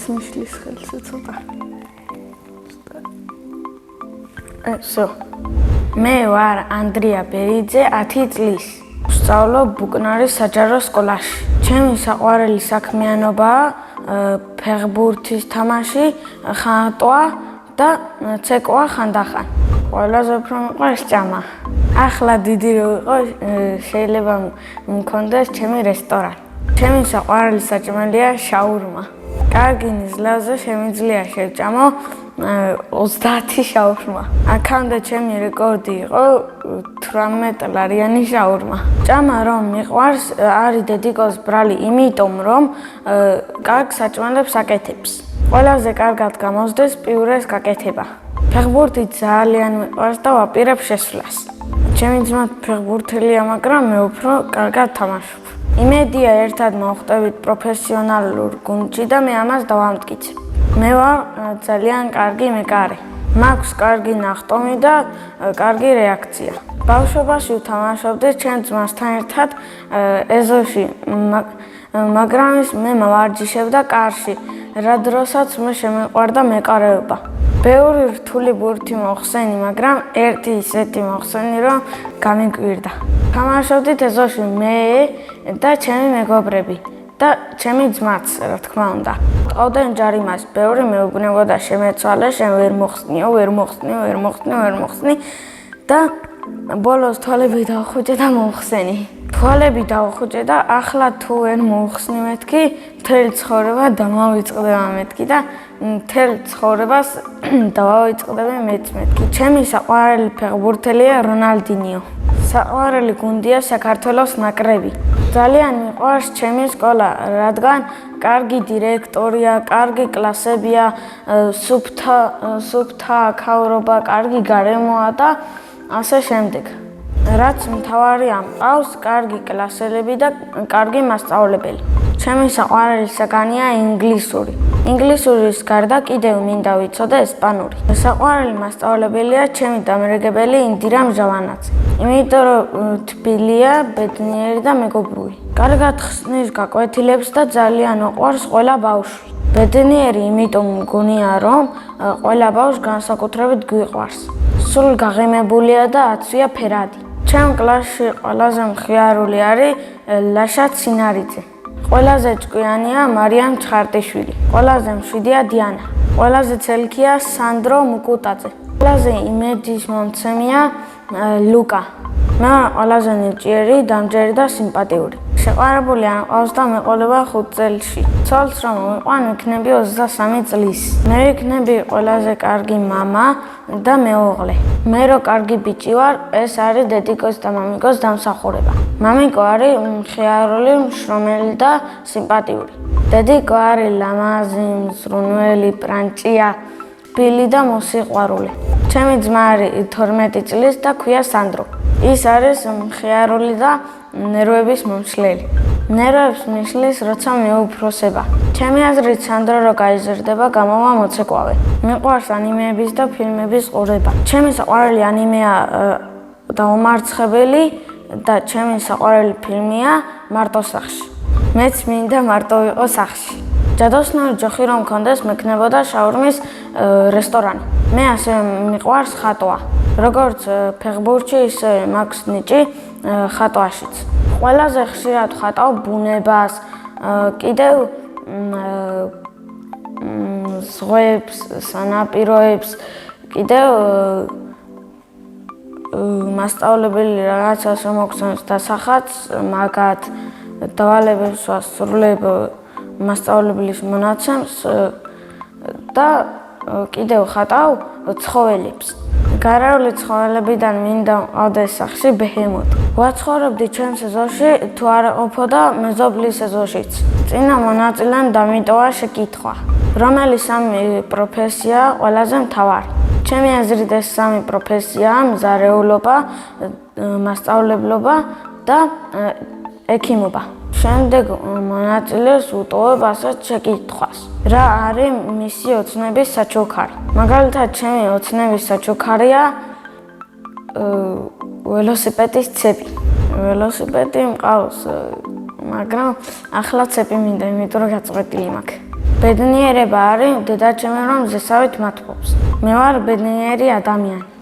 მიშლის ხელზე ცოტა. Всё. მე ვარ ანდრია ბერიძე 10 წლის. ვსწავლობ ბუკნარის საჯარო სკოლაში. ჩემი საყვარელი საქმიანობაა ფეხბურთის თამაში, ხატვა და ცეკვა ხანდახან. ყველაზე უფრო მიყვარს ჭამა. ახლა დიდი რო იყო, შეიძლება მქონდეს ჩემი რესტორანი. ჩემი საყვარელი საჭმელია შაურმა. კარგი ნიზლაზე შემიძლია შევჭამო 30 შაურმა. აქამდე ჩემი რეკორდი იყო 18 ლარიანი შაურმა. ჭამა რომ მიყვარს, არის დედიკოს ბრალი, იმიტომ რომ კარგ საჭმელებს აკეთებს. ყველაზე კარგად გამოსდეს პიურეს გაკეთება. ფეხბურთი ძალიან მიყვარს და ვაპირებ შესვლას. ჩემი ძმა ფეხბურთელია, მაგრამ მე უფრო კარგად თამაშობ. იმედია ერთად მოვხდებით პროფესიონალურ გუნდში და მე ამას დავამტკიცებ. მე ვარ ძალიან კარგი მეკარე. მაქვს კარგი ნახტომი და კარგი რეაქცია. ბავშვობაში ვთამაშობდი ჩემ ძმასთან ერთად ეზოში, მაგრამ მე მოვარჯიშებდა კარში, რა დროსაც მე შემეყვარდა მეკარეობა. ბევრი რთული ბურთი მოხსენი, მაგრამ ერთი ისეთი მოხსენი, რომ გამიკვირდა. თამაშობდით ეზოში მე და ჩემი მეგობრები და ჩემი ძმაც, რა თქმა უნდა. ყავდნენ ჯარიმას, ბევრი მეუბნებოდა შემეცვალე, შენ ვერ მოხსნი და ბოლოს თვალები დავხუჭე და მოვხსენი. თვალები დავხუჭე და ახლა თუ ვერ მოვხსნი მეთქი, მთელი ცხოვრება დამავიწყდება მეთქი და მთელ ცხოვრებას დავავიწყდები მეც მეთქი. ჩემი საყვარელი ფეხბურთელია რონალდინიო. საყვარელი გუნდია საქართველოს ნაკრები. ძალიან მიყვარს ჩემი სკოლა, რადგან კარგი დირექტორია, კარგი კლასებია, სუფთა აქაურობა, კარგი გარემოა და ასე შემდეგ. რაც მთავარი ამყავს, კარგი კლასელები და კარგი მასწავლებელი. ჩემი საყვარელი საგანია ინგლისური. ინგლისურის გარდა კიდევ მინდა ვიცოდე ესპანური. საყვარელი მასწავლებელია ჩემი დამრიგებელი ინდირა მჟავანაძე. იმიტომ რომ თბილია, ბედნიერი და მეგობრული. კარგად ხსნის გაკვეთილებს და ძალიან უყვარს ყველა ბავშვი. ბედნიერი იმიტომ მგონია, რომ ყველა ბავშვს განსაკუთრებით გვიყვარს. სულ გაღიმებულია და აცვია ფერადი. ჩემ კლასში ყველაზე მხიარული არის ლაშა ცინარიძე. ყველაზე ჭკვიანია მარიამ ჩხარტიშვილი. ყველაზე მშვიდია დიანა. ყველაზე ცელქია სანდრო მუკუტაძე. ყველაზე იმედის მომცემია ლუკა. მე ყველაზე ნიჭიერი, დამჯერი და სიმპათიური. შეყვარებული ანყავს და მეყოლება 5 წელში. ცოლს რომ ვიყვან, ვიქნები 23 წლის. მე ვიქნები ყველაზე კარგი მამა და მეუღლე. მე რო კარგი ბიჭი ვარ, ეს არის დედიკოს და მამიკოს დამსახურება. მამიკო არის მხიარული, მშრომელი და სიმპათიური. დედიკო არის ლამაზი, მზრუნველი, პრანჭია, ბილი და მოსიყვარულე. ჩემი ძმა არის 12 წლის და ქვია სანდრო. ის არის მხიარული და ნერვების მომშლელი. ნერვებს მიშლის, როცა მეუფროსება. ჩემი აზრით, სანდრო რო გაიზრდება, გამოვა მოცეკვავე. მიყვარს ანიმეების და ფილმების ყურება. ჩემი საყვარელი ანიმეა დაუმარცხებელი და ჩემი საყვარელი ფილმია მარტო სახში. მეც მინდა მარტო ვიყო სახში. ჯადოსნური ჯოხი რომ მქონდეს, მექნებოდა შაურმის რესტორანი. მე ასევე მიყვარს ხატვა. როგორც ფეხბურთში, ისე მაქვს ნიჭი ხატვაშიც. ყველაზე ხშირად ხატავ ბუნებას, კიდევ ზღვებს, სანაპიროებს, კიდევ მასწავლებელი რაღაცას მომხსენს დასახაც, მაგათ დავალებებს ვასრულებ მასწავლებლის მონაცემს და კიდევ ხატავ ცხოველებს. გარეული ცხოველებიდან მინდა მყავდეს სახში ბეჰემოთი. ვაცხოვრობდი ჩემს ეზოში, თუ არ ყოფოდა მეზობლის ეზოშიც. წინა მონაწილემ დამიტოვა შეკითხვა, რომელი სამი პროფესიაა ყველაზე მთავარი. ჩემი აზრით ეს სამი პროფესიაა მზარეულობა, მასწავლებლობა და ექიმობა. შემდეგ მონაწილეს უტოვებ ასეთ შეკითხვას. რა არის მისი ოცნების საჩუქარი? მაგალითად, ჩემი ოცნების საჩუქარია ველოსიპედის ცეპი. ველოსიპედი მყავს, მაგრამ ახლა ცეპი მინდა, იმიტომ რომ გაწყვეტილი მაქვს. ბედნიერება არის დედაჩემი, რომ ზესავით მათბობს. მე ვარ ბედნიერი ადამიანი.